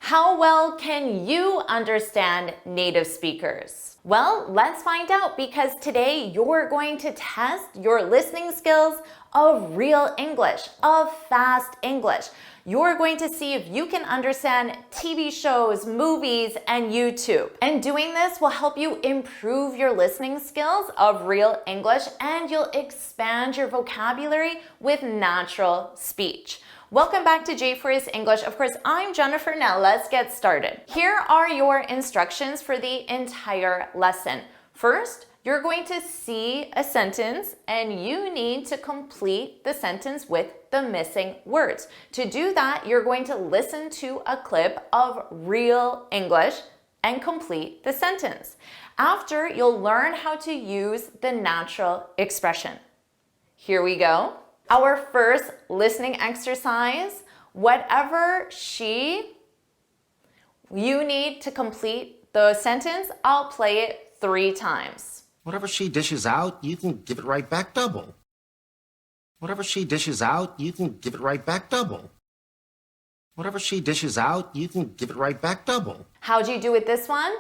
How well can you understand native speakers? Well, let's find out because today you're going to test your listening skills of real English, of fast English. You're going to see if you can understand TV shows, movies, and YouTube. And doing this will help you improve your listening skills of real English, and you'll expand your vocabulary with natural speech. Welcome back to JForrest English. Of course, I'm Jennifer. Now let's get started. Here are your instructions for the entire lesson. First, you're going to see a sentence and you need to complete the sentence with the missing words. To do that, you're going to listen to a clip of real English and complete the sentence. After, you'll learn how to use the natural expression. Here we go. Our first listening exercise, whatever you need to complete the sentence, I'll play it 3 times. Whatever she dishes out, you can give it right back double. Whatever she dishes out, you can give it right back double. Whatever she dishes out, you can give it right back double. How'd you do with this one?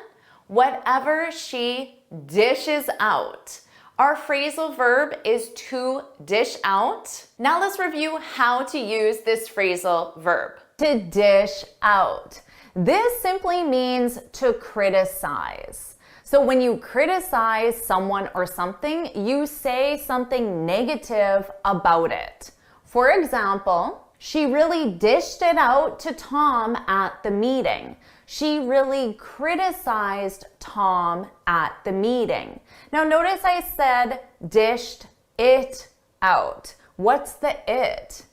Whatever she dishes out. Our phrasal verb is to dish out. Now let's review how to use this phrasal verb. To dish out. This simply means to criticize. So when you criticize someone or something, you say something negative about it. For example, she really dished it out to Tom at the meeting. She really criticized Tom at the meeting. Now notice I said dished it out. What's the it?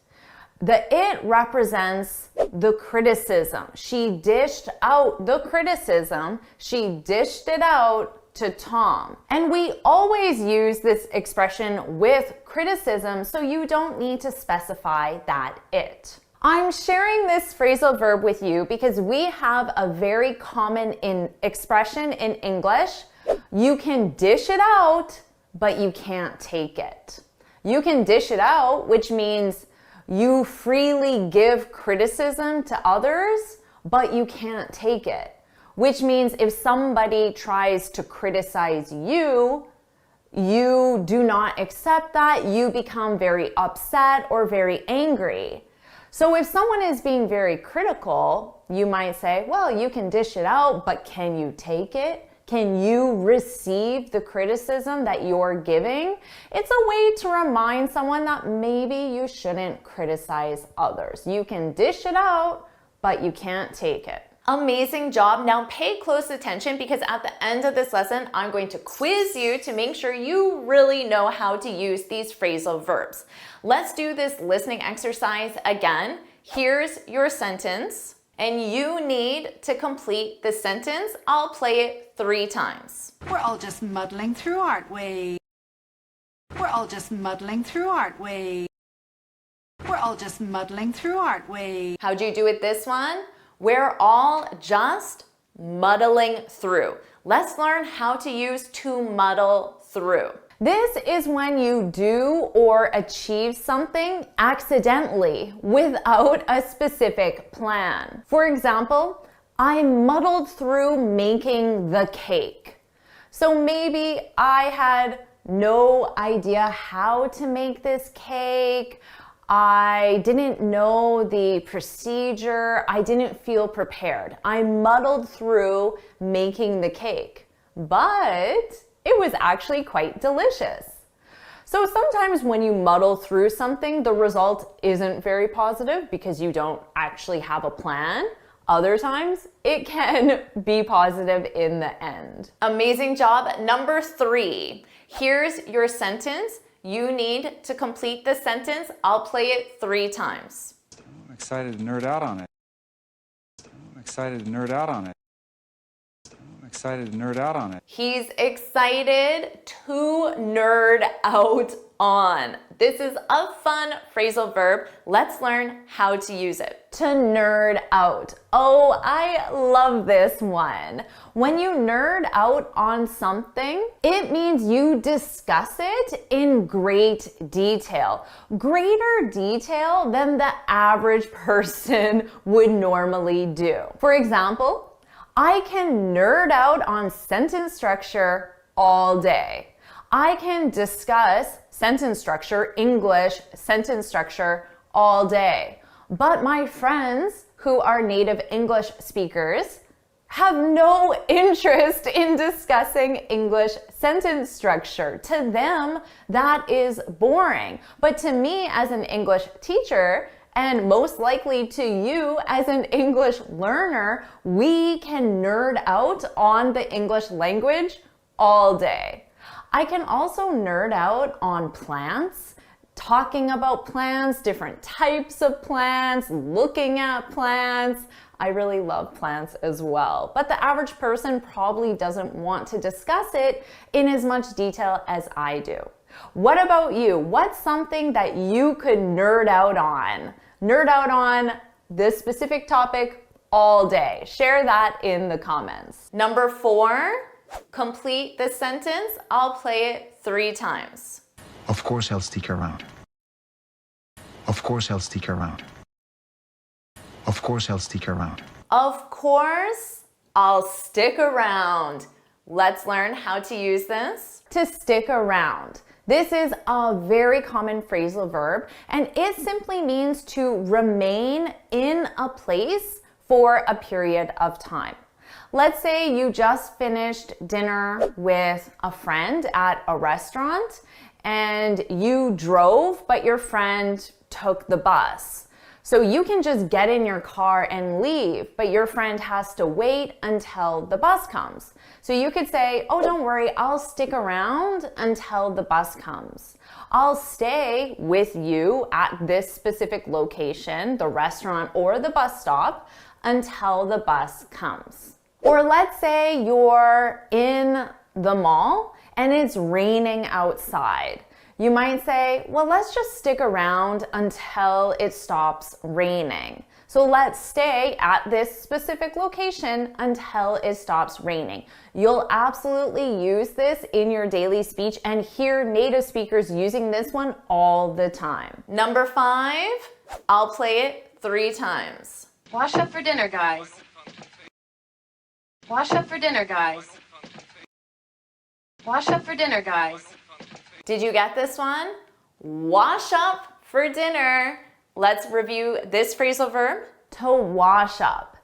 The it represents the criticism. She dished out the criticism. She dished it out to Tom. And we always use this expression with criticism, so you don't need to specify that it. I'm sharing this phrasal verb with you because we have a very common expression in English. You can dish it out, but you can't take it. You can dish it out, which means you freely give criticism to others, but you can't take it. Which means if somebody tries to criticize you, you do not accept that. You become very upset or very angry. So if someone is being very critical, you might say, well, you can dish it out, but can you take it? Can you receive the criticism that you're giving? It's a way to remind someone that maybe you shouldn't criticize others. You can dish it out, but you can't take it. Amazing job. Now pay close attention because at the end of this lesson, I'm going to quiz you to make sure you really know how to use these phrasal verbs. Let's do this listening exercise again. Here's your sentence, and you need to complete the sentence. I'll play it 3 times. We're all just muddling through, aren't we? We're all just muddling through, aren't we? We're all just muddling through, aren't we? How'd you do with this one? We're all just muddling through. Let's learn how to use to muddle through. This is when you do or achieve something accidentally without a specific plan. For example, I muddled through making the cake. So maybe I had no idea how to make this cake. I didn't know the procedure. I didn't feel prepared. I muddled through making the cake, but it was actually quite delicious. So sometimes when you muddle through something, the result isn't very positive because you don't actually have a plan. Other times, it can be positive in the end. Amazing job. Number 3. Here's your sentence. You need to complete the sentence. I'll play it 3 times. I'm excited to nerd out on it. I'm excited to nerd out on it. I'm excited to nerd out on it. He's excited to nerd out on. This is a fun phrasal verb. Let's learn how to use it. To nerd out. Oh, I love this one. When you nerd out on something, it means you discuss it in great detail. Greater detail than the average person would normally do. For example, I can nerd out on sentence structure all day. I can discuss sentence structure, English sentence structure all day. But my friends who are native English speakers have no interest in discussing English sentence structure. To them, that is boring. But to me as an English teacher, and most likely to you as an English learner, we can nerd out on the English language all day. I can also nerd out on plants, talking about plants, different types of plants, looking at plants. I really love plants as well, but the average person probably doesn't want to discuss it in as much detail as I do. What about you? What's something that you could nerd out on? Nerd out on this specific topic all day. Share that in the comments. Number 4, complete the sentence. I'll play it 3 times. Of course I'll stick around. Of course I'll stick around. Of course I'll stick around. Of course, I'll stick around. Let's learn how to use this. To stick around. This is a very common phrasal verb, and it simply means to remain in a place for a period of time. Let's say you just finished dinner with a friend at a restaurant and you drove, but your friend took the bus. So you can just get in your car and leave, but your friend has to wait until the bus comes. So you could say, oh, don't worry, I'll stick around until the bus comes. I'll stay with you at this specific location, the restaurant or the bus stop, until the bus comes. Or let's say you're in the mall and it's raining outside. You might say, well, let's just stick around until it stops raining. So let's stay at this specific location until it stops raining. You'll absolutely use this in your daily speech and hear native speakers using this one all the time. Number 5, I'll play it 3 times. Wash up for dinner, guys. Wash up for dinner, guys. Wash up for dinner, guys. Did you get this one? Wash up for dinner. Let's review this phrasal verb. To wash up.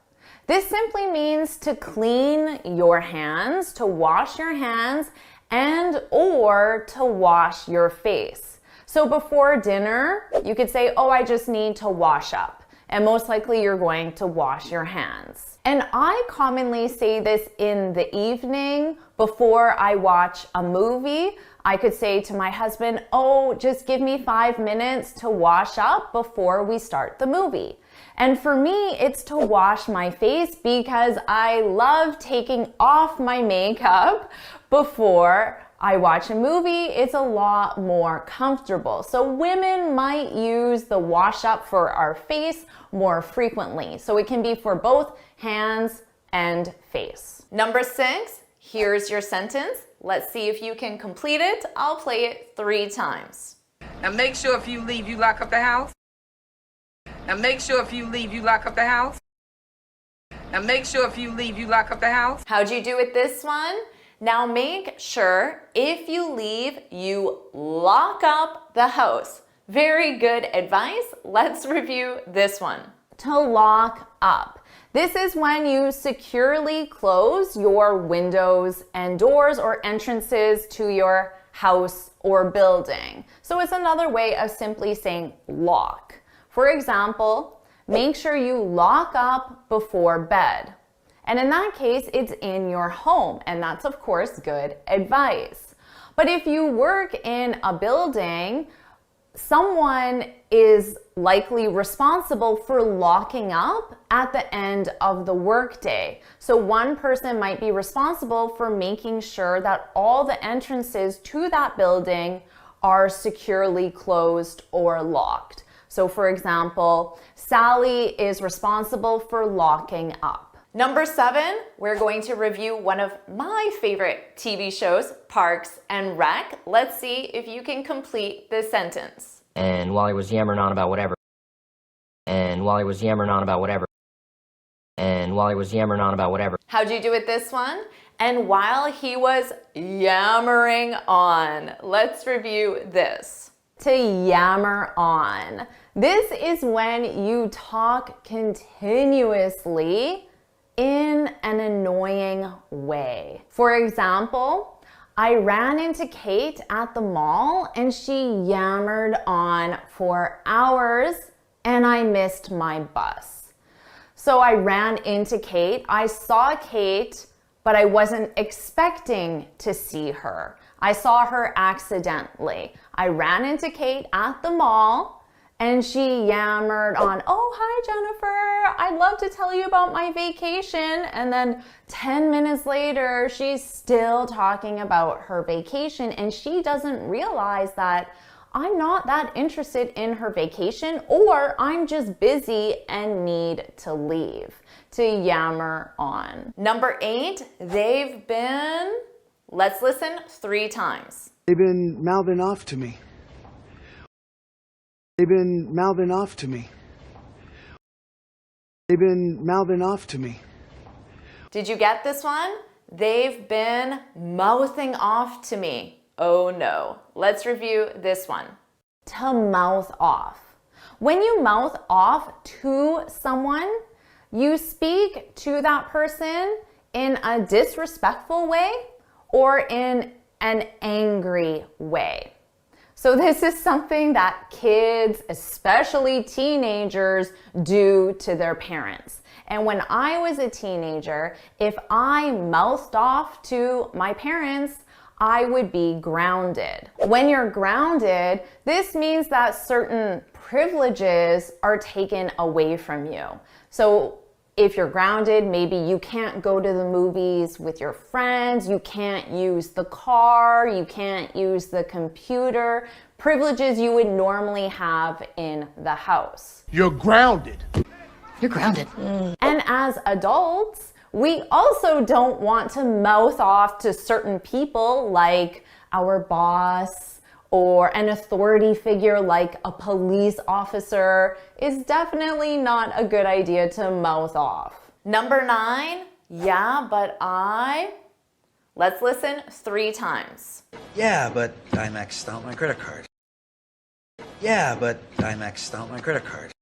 This simply means to clean your hands, to wash your hands, and or to wash your face. So before dinner, you could say, oh, I just need to wash up. And most likely you're going to wash your hands. And I commonly say this in the evening before I watch a movie. I could say to my husband, oh, just give me 5 minutes to wash up before we start the movie. And for me, it's to wash my face because I love taking off my makeup before I watch a movie. It's a lot more comfortable. So women might use the wash up for our face more frequently. So it can be for both hands and face. Number 6, here's your sentence. Let's see if you can complete it. I'll play it 3 times. Now make sure if you leave, you lock up the house. Now make sure if you leave, you lock up the house. Now make sure if you leave, you lock up the house. How'd you do with this one? Now make sure if you leave, you lock up the house. Very good advice. Let's review this one. To lock up. This is when you securely close your windows and doors or entrances to your house or building. So it's another way of simply saying lock. For example, make sure you lock up before bed. And in that case, it's in your home, and that's of course good advice. But if you work in a building, someone is likely responsible for locking up at the end of the workday. So one person might be responsible for making sure that all the entrances to that building are securely closed or locked. So for example, Sally is responsible for locking up. Number 7, we're going to review one of my favorite TV shows, Parks and Rec. Let's see if you can complete this sentence. And while he was yammering on about whatever. And while he was yammering on about whatever. And while he was yammering on about whatever. How'd you do with this one? And while he was yammering on. Let's review this. To yammer on. This is when you talk continuously in an annoying way. For example, I ran into Kate at the mall and she yammered on for hours and I missed my bus. So I ran into Kate. I saw Kate, but I wasn't expecting to see her. I saw her accidentally. I ran into Kate at the mall and she yammered on, oh, hi, Jennifer. I'd love to tell you about my vacation. And then 10 minutes later, she's still talking about her vacation and she doesn't realize that I'm not that interested in her vacation, or I'm just busy and need to leave. To yammer on. Number 8, they've been, let's listen 3 times. They've been mouthing off to me. They've been mouthing off to me. They've been mouthing off to me. Did you get this one? They've been mouthing off to me. Oh no. Let's review this one. To mouth off. When you mouth off to someone, you speak to that person in a disrespectful way or in an angry way. So this is something that kids, especially teenagers, do to their parents. And when I was a teenager, if I mouthed off to my parents, I would be grounded. When you're grounded, this means that certain privileges are taken away from you. So if you're grounded, maybe you can't go to the movies with your friends, you can't use the car, you can't use the computer, privileges you would normally have in the house. You're grounded. You're grounded. And as adults, we also don't want to mouth off to certain people like our boss or an authority figure like a police officer. Is definitely not a good idea to mouth off. Number 9, yeah, but I. Let's listen 3 times. Yeah, but I maxed out my credit card. Yeah, but I maxed out my credit card.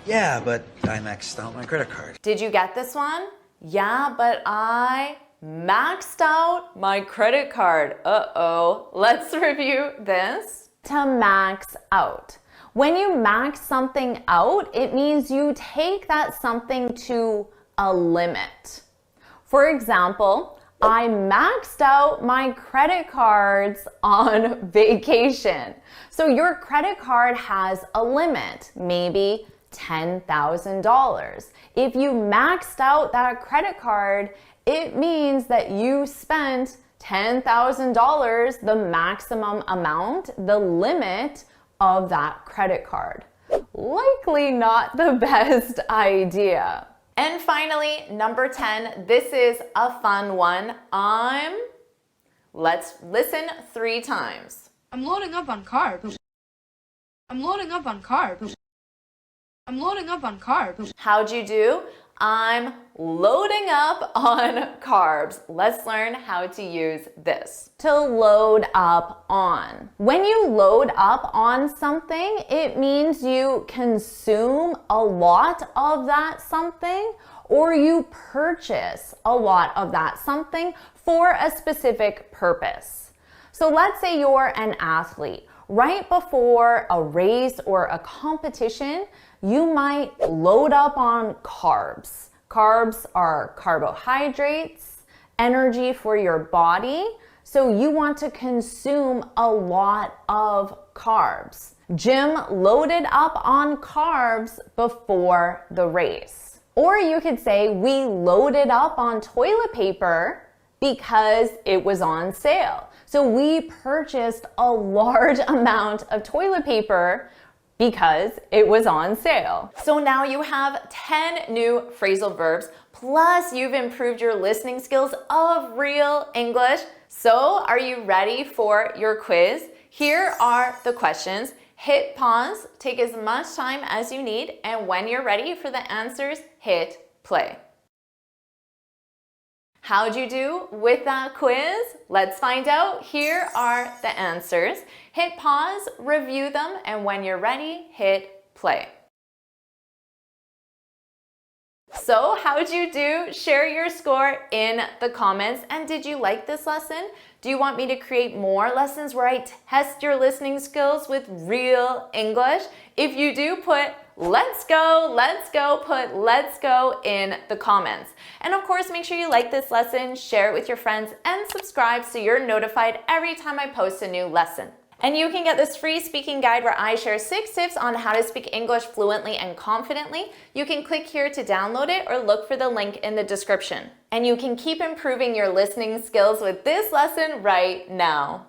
Yeah, but I maxed out my credit card. Did you get this one? Yeah, but I maxed out my credit card. Uh-oh. Let's review this. To max out. When you max something out, it means you take that something to a limit. For example, I maxed out my credit cards on vacation. So your credit card has a limit, maybe $10,000. If you maxed out that credit card, it means that you spent $10,000, the maximum amount, the limit of that credit card. Likely not the best idea. And finally, number 10, this is a fun one. Let's listen 3 times. I'm loading up on carbs. I'm loading up on carbs. I'm loading up on carbs. How'd you do? I'm loading up on carbs. Let's learn how to use this. To load up on. When you load up on something, it means you consume a lot of that something, or you purchase a lot of that something for a specific purpose. So let's say you're an athlete. Right before a race or a competition, you might load up on carbs. Carbs are carbohydrates, energy for your body. So you want to consume a lot of carbs. Jim loaded up on carbs before the race. Or you could say we loaded up on toilet paper Because it was on sale. So we purchased a large amount of toilet paper because it was on sale. So now you have 10 new phrasal verbs, plus you've improved your listening skills of real English. So are you ready for your quiz? Here are the questions. Hit pause, take as much time as you need, and when you're ready for the answers, hit play. How'd you do with that quiz? Let's find out. Here are the answers. Hit pause, review them, and when you're ready, hit play. So how'd you do? Share your score in the comments. And did you like this lesson? Do you want me to create more lessons where I test your listening skills with real English? If you do, put let's go, put let's go in the comments. And of course, make sure you like this lesson, share it with your friends, and subscribe so you're notified every time I post a new lesson. And you can get this free speaking guide where I share 6 tips on how to speak English fluently and confidently. You can click here to download it or look for the link in the description. And you can keep improving your listening skills with this lesson right now.